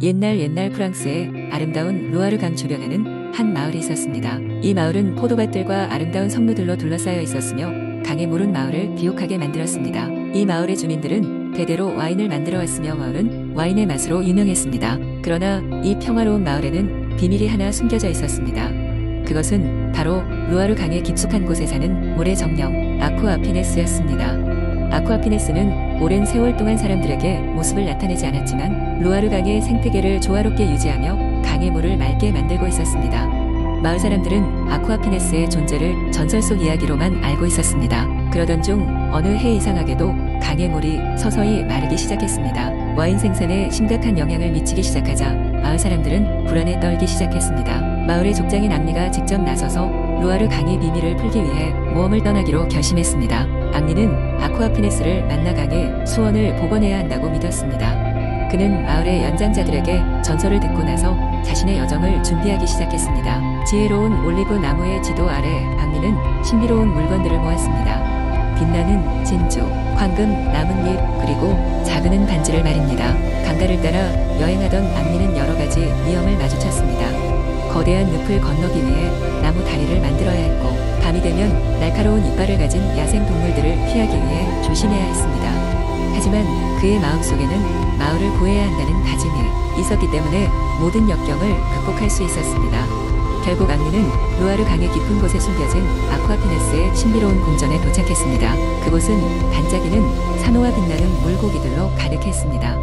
옛날 프랑스의 아름다운 루아르 강 주변에는 한 마을이 있었습니다. 이 마을은 포도밭들과 아름다운 성루들로 둘러싸여 있었으며 강의 물은 마을을 비옥하게 만들었습니다. 이 마을의 주민들은 대대로 와인을 만들어 왔으며 마을은 와인의 맛으로 유명했습니다. 그러나 이 평화로운 마을에는 비밀이 하나 숨겨져 있었습니다. 그것은 바로 루아르 강의 깊숙한 곳에 사는 모래 정령 아쿠아피네스였습니다. 아쿠아피네스는 오랜 세월 동안 사람들에게 모습을 나타내지 않았지만 루아르 강의 생태계를 조화롭게 유지하며 강의 물을 맑게 만들고 있었습니다. 마을 사람들은 아쿠아피네스의 존재를 전설 속 이야기로만 알고 있었습니다. 그러던 중 어느 해 이상하게도 강의 물이 서서히 마르기 시작했습니다. 와인 생산에 심각한 영향을 미치기 시작하자 마을 사람들은 불안에 떨기 시작했습니다. 마을의 족장인 앙리가 직접 나서서 루아르 강의 비밀을 풀기 위해 모험을 떠나기로 결심했습니다. 앙리는 아쿠아피네스를 만나 강의 수원을 복원해야 한다고 믿었습니다. 그는 마을의 연장자들에게 전설을 듣고 나서 자신의 여정을 준비하기 시작했습니다. 지혜로운 올리브 나무의 지도 아래 앙리는 신비로운 물건들을 모았습니다. 빛나는 진주, 황금, 나뭇잎, 그리고 작은 반지를 말입니다. 강가를 따라 여행하던 앙리는 여러 가지 위험을 마주쳤습니다. 거대한 늪을 건너기 위해 나무 다리를 만들어야 했고, 밤이 되면 날카로운 이빨을 가진 야생 동물들을 피하기 위해 조심해야 했습니다. 하지만 그의 마음속에는 마을을 구해야 한다는 다짐이 있었기 때문에 모든 역경을 극복할 수 있었습니다. 결국 앙리는 루아르 강의 깊은 곳에 숨겨진 아쿠아피네스의 신비로운 궁전에 도착했습니다. 그곳은 반짝이는 산호와 빛나는 물고기들로 가득했습니다.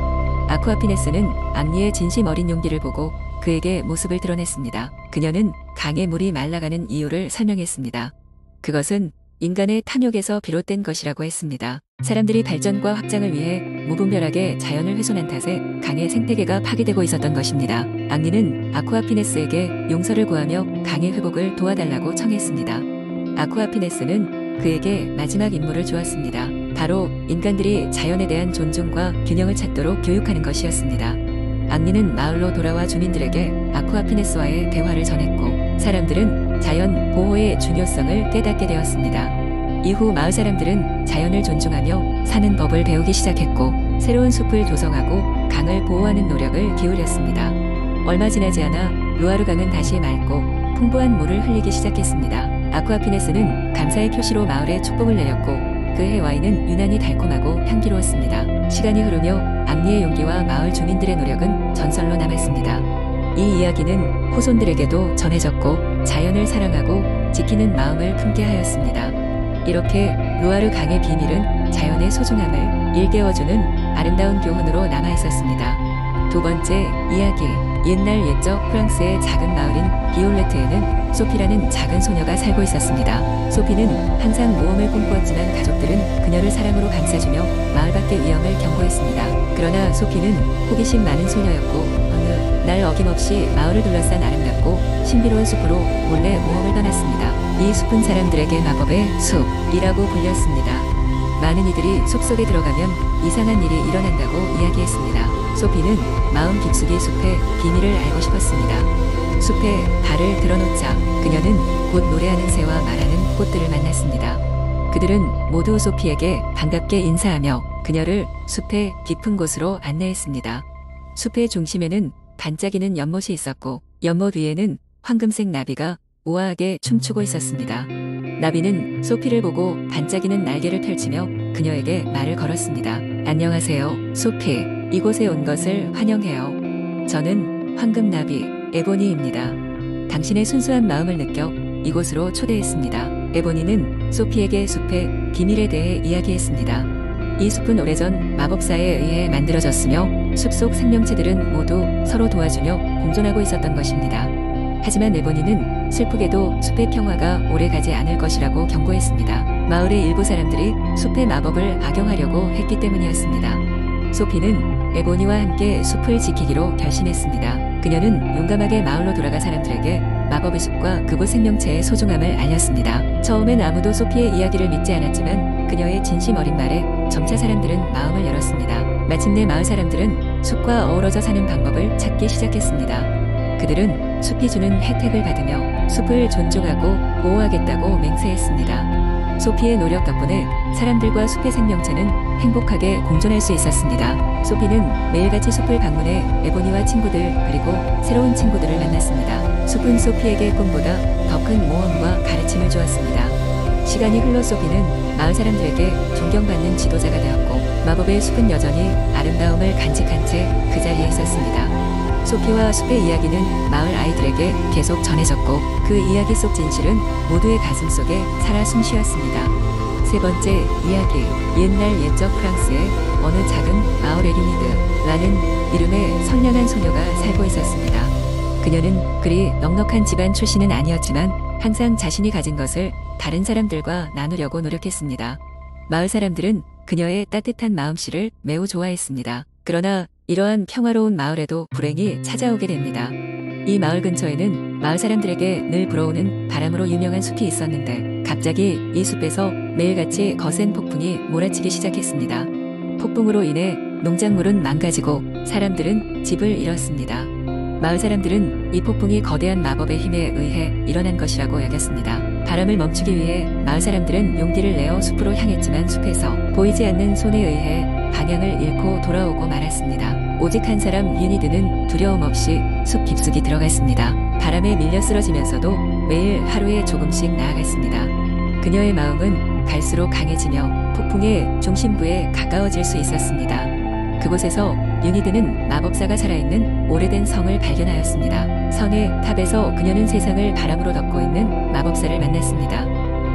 아쿠아피네스는 앙리의 진심 어린 용기를 보고 그에게 모습을 드러냈습니다. 그녀는 강의 물이 말라가는 이유를 설명했습니다. 그것은 인간의 탐욕에서 비롯된 것이라고 했습니다. 사람들이 발전과 확장을 위해 무분별하게 자연을 훼손한 탓에 강의 생태계가 파괴되고 있었던 것입니다. 앙리는 아쿠아피네스에게 용서를 구하며 강의 회복을 도와달라고 청했습니다. 아쿠아피네스는 그에게 마지막 임무를 주었습니다. 바로 인간들이 자연에 대한 존중과 균형을 찾도록 교육하는 것이었습니다. 앙리는 마을로 돌아와 주민들에게 아쿠아피네스와의 대화를 전했고, 사람들은 자연 보호의 중요성을 깨닫게 되었습니다. 이후 마을 사람들은 자연을 존중하며 사는 법을 배우기 시작했고, 새로운 숲을 조성하고 강을 보호하는 노력을 기울였습니다. 얼마 지나지 않아 루아르 강은 다시 맑고 풍부한 물을 흘리기 시작했습니다. 아쿠아피네스는 감사의 표시로 마을에 축복을 내렸고, 그의 와인은 유난히 달콤하고 향기로웠습니다. 시간이 흐르며 앙리의 용기와 마을 주민들의 노력은 전설로 남았습니다. 이 이야기는 후손들에게도 전해졌고, 자연을 사랑하고 지키는 마음을 품게 하였습니다. 이렇게 루아르 강의 비밀은 자연의 소중함을 일깨워주는 아름다운 교훈으로 남아있었습니다. 두 번째 이야기. 옛날 옛적 프랑스의 작은 마을인 비올레트에는 소피라는 작은 소녀가 살고 있었습니다. 소피는 항상 모험을 꿈꾸었지만 가족들은 그녀를 사랑으로 감싸주며 마을 밖의 위험을 경고했습니다. 그러나 소피는 호기심 많은 소녀였고, 어느 날 어김없이 마을을 둘러싼 아름답고 신비로운 숲으로 몰래 모험을 떠났습니다. 이 숲은 사람들에게 마법의 숲이라고 불렸습니다. 많은 이들이 숲속에 들어가면 이상한 일이 일어난다고 이야기했습니다. 소피는 마음 깊숙이 숲의 비밀을 알고 싶었습니다. 숲에 발을 들어놓자 그녀는 곧 노래하는 새와 말하는 꽃들을 만났습니다. 그들은 모두 소피에게 반갑게 인사하며 그녀를 숲의 깊은 곳으로 안내했습니다. 숲의 중심에는 반짝이는 연못이 있었고, 연못 위에는 황금색 나비가 우아하게 춤추고 있었습니다. 나비는 소피를 보고 반짝이는 날개를 펼치며 그녀에게 말을 걸었습니다. 안녕하세요, 소피. 이곳에 온 것을 환영해요. 저는 황금나비 에보니입니다. 당신의 순수한 마음을 느껴 이곳으로 초대했습니다. 에보니는 소피에게 숲의 비밀에 대해 이야기했습니다. 이 숲은 오래전 마법사에 의해 만들어졌으며 숲속 생명체들은 모두 서로 도와주며 공존하고 있었던 것입니다. 하지만 에보니는 슬프게도 숲의 평화가 오래가지 않을 것이라고 경고했습니다. 마을의 일부 사람들이 숲의 마법을 악용하려고 했기 때문이었습니다. 소피는 에보니와 함께 숲을 지키기로 결심했습니다. 그녀는 용감하게 마을로 돌아가 사람들에게 마법의 숲과 그곳 생명체의 소중함을 알렸습니다. 처음엔 아무도 소피의 이야기를 믿지 않았지만 그녀의 진심 어린 말에 점차 사람들은 마음을 열었습니다. 마침내 마을 사람들은 숲과 어우러져 사는 방법을 찾기 시작했습니다. 그들은 숲이 주는 혜택을 받으며 숲을 존중하고 보호하겠다고 맹세했습니다. 소피의 노력 덕분에 사람들과 숲의 생명체는 행복하게 공존할 수 있었습니다. 소피는 매일같이 숲을 방문해 에보니와 친구들 그리고 새로운 친구들을 만났습니다. 숲은 소피에게 꿈보다 더 큰 모험과 가르침을 주었습니다. 시간이 흘러 소피는 마을 사람들에게 존경받는 지도자가 되었고 마법의 숲은 여전히 아름다움을 간직한 채 그 자리에 있었습니다. 소피와 숲의 이야기는 마을 아이들에게 계속 전해졌고 그 이야기 속 진실은 모두의 가슴 속에 살아 숨쉬었습니다. 세 번째 이야기, 옛날 옛적 프랑스의 어느 작은 마을에 류니드라는 이름의 선량한 소녀가 살고 있었습니다. 그녀는 그리 넉넉한 집안 출신은 아니었지만 항상 자신이 가진 것을 다른 사람들과 나누려고 노력했습니다. 마을 사람들은 그녀의 따뜻한 마음씨를 매우 좋아했습니다. 그러나 이러한 평화로운 마을에도 불행이 찾아오게 됩니다. 이 마을 근처에는 마을 사람들에게 늘 불어오는 바람으로 유명한 숲이 있었는데 갑자기 이 숲에서 매일같이 거센 폭풍이 몰아치기 시작했습니다. 폭풍으로 인해 농작물은 망가지고 사람들은 집을 잃었습니다. 마을 사람들은 이 폭풍이 거대한 마법의 힘에 의해 일어난 것이라고 여겼습니다. 바람을 멈추기 위해 마을 사람들은 용기를 내어 숲으로 향했지만 숲에서 보이지 않는 손에 의해 방향을 잃고 돌아오고 말았습니다. 오직 한 사람 유니드는 두려움 없이 숲 깊숙이 들어갔습니다. 바람에 밀려 쓰러지면서도 매일 하루에 조금씩 나아갔습니다. 그녀의 마음은 갈수록 강해지며 폭풍의 중심부에 가까워질 수 있었습니다. 그곳에서 유니드는 마법사가 살아있는 오래된 성을 발견하였습니다. 성의 탑에서 그녀는 세상을 바람으로 덮고 있는 마법사를 만났습니다.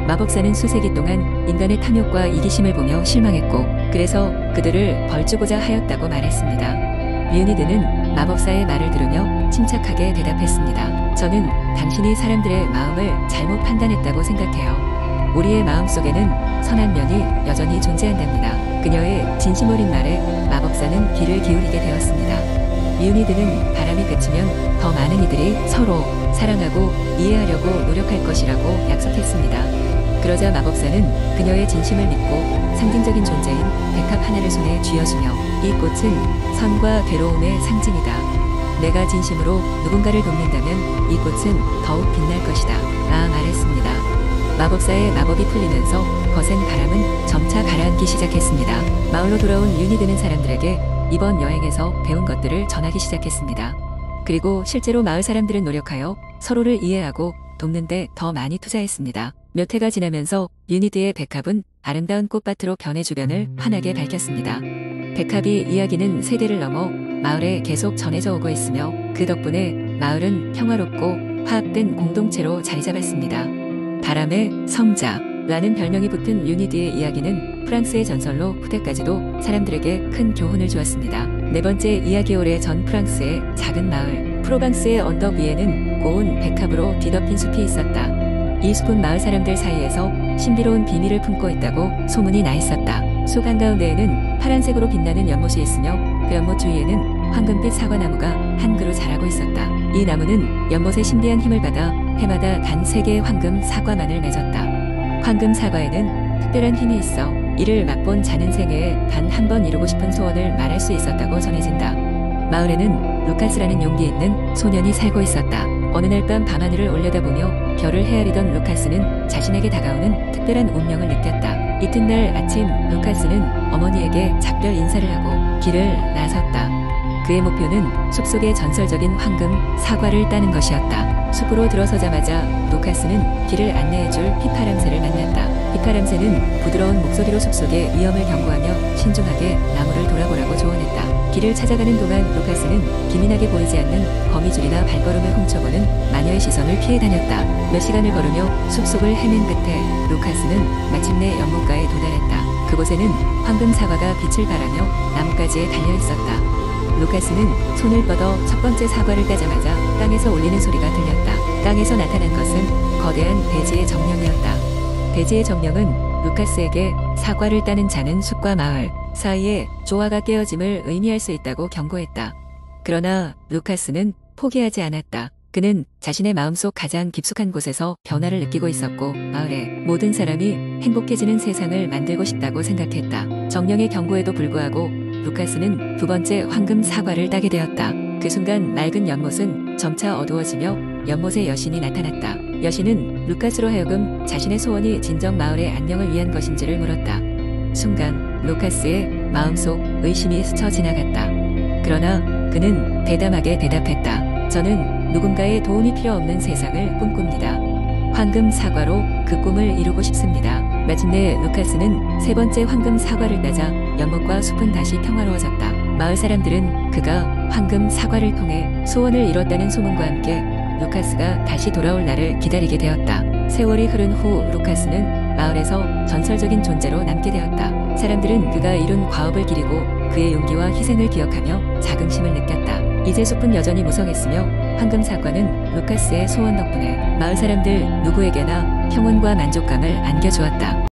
마법사는 수세기 동안 인간의 탐욕과 이기심을 보며 실망했고 그래서 그들을 벌주고자 하였다고 말했습니다. 유니드는 마법사의 말을 들으며 침착하게 대답했습니다. 저는 당신이 사람들의 마음을 잘못 판단했다고 생각해요. 우리의 마음속에는 선한 면이 여전히 존재한답니다. 그녀의 진심 어린 말에 마법사는 귀를 기울이게 되었습니다. 유니드는 바람이 그치면 더 많은 이들이 서로 사랑하고 이해하려고 노력할 것이라고 약속했습니다. 그러자 마법사는 그녀의 진심을 믿고 상징적인 존재인 백합 하나를 손에 쥐어주며 이 꽃은 선과 괴로움의 상징이다. 내가 진심으로 누군가를 돕는다면 이 꽃은 더욱 빛날 것이다. 라 말했습니다. 마법사의 마법이 풀리면서 거센 바람은 점차 가라앉기 시작했습니다. 마을로 돌아온 유니드는 사람들에게 이번 여행에서 배운 것들을 전하기 시작했습니다. 그리고 실제로 마을 사람들은 노력하여 서로를 이해하고 돕는 데 더 많이 투자했습니다. 몇 해가 지나면서 유니드의 백합은 아름다운 꽃밭으로 변해 주변을 환하게 밝혔습니다. 백합이 이야기는 세대를 넘어 마을에 계속 전해져 오고 있으며 그 덕분에 마을은 평화롭고 화합된 공동체로 자리 잡았습니다. 바람의 성자라는 별명이 붙은 유니드의 이야기는 프랑스의 전설로 후대까지도 사람들에게 큰 교훈을 주었습니다. 네 번째 이야기, 오래 전 프랑스의 작은 마을. 프로방스의 언덕 위에는 고운 백합으로 뒤덮인 숲이 있었다. 이 숲은 마을 사람들 사이에서 신비로운 비밀을 품고 있다고 소문이 나 있었다. 숲 한가운데에는 파란색으로 빛나는 연못이 있으며 그 연못 주위에는 황금빛 사과나무가 한 그루 자라고 있었다. 이 나무는 연못의 신비한 힘을 받아 해마다 단 3개의 황금 사과만을 맺었다. 황금 사과에는 특별한 힘이 있어 이를 맛본 자는 생애에 단 한 번 이루고 싶은 소원을 말할 수 있었다고 전해진다. 마을에는 루카스라는 용기 있는 소년이 살고 있었다. 어느 날 밤 밤하늘을 올려다보며 별을 헤아리던 루카스는 자신에게 다가오는 특별한 운명을 느꼈다. 이튿날 아침 루카스는 어머니에게 작별 인사를 하고 길을 나섰다. 그의 목표는 숲속의 전설적인 황금 사과를 따는 것이었다. 숲으로 들어서자마자 루카스는 길을 안내해줄 피파람새를 만났다. 피파람새는 부드러운 목소리로 숲속의 위험을 경고하며 신중하게 나무를 돌아보라고 조언했다. 길을 찾아가는 동안 루카스는 기민하게 보이지 않는 거미줄이나 발걸음을 훔쳐보는 마녀의 시선을 피해 다녔다. 몇 시간을 걸으며 숲속을 헤맨 끝에 루카스는 마침내 연못가에 도달했다. 그곳에는 황금 사과가 빛을 발하며 나뭇가지에 달려 있었다. 루카스는 손을 뻗어 첫 번째 사과를 따자마자 땅에서 울리는 소리가 들렸다. 땅에서 나타난 것은 거대한 대지의 정령이었다. 대지의 정령은 루카스에게 사과를 따는 자는 숲과 마을 사이에 조화가 깨어짐을 의미할 수 있다고 경고했다. 그러나 루카스는 포기하지 않았다. 그는 자신의 마음속 가장 깊숙한 곳에서 변화를 느끼고 있었고 마을의 모든 사람이 행복해지는 세상을 만들고 싶다고 생각했다. 정령의 경고에도 불구하고 루카스는 두 번째 황금 사과를 따게 되었다. 그 순간 맑은 연못은 점차 어두워지며 연못의 여신이 나타났다. 여신은 루카스로 하여금 자신의 소원이 진정 마을의 안녕을 위한 것인지를 물었다. 순간 루카스의 마음속 의심이 스쳐 지나갔다. 그러나 그는 대담하게 대답했다. 저는 누군가의 도움이 필요 없는 세상을 꿈꿉니다. 황금 사과로 그 꿈을 이루고 싶습니다. 마침내 루카스는 세 번째 황금 사과를 따자 연못과 숲은 다시 평화로워졌다. 마을 사람들은 그가 황금 사과를 통해 소원을 이뤘다는 소문과 함께 루카스가 다시 돌아올 날을 기다리게 되었다. 세월이 흐른 후 루카스는 마을에서 전설적인 존재로 남게 되었다. 사람들은 그가 이룬 과업을 기리고 그의 용기와 희생을 기억하며 자긍심을 느꼈다. 이제 숲은 여전히 무성했으며 황금 사과는 루카스의 소원 덕분에 마을 사람들 누구에게나 평온과 만족감을 안겨주었다.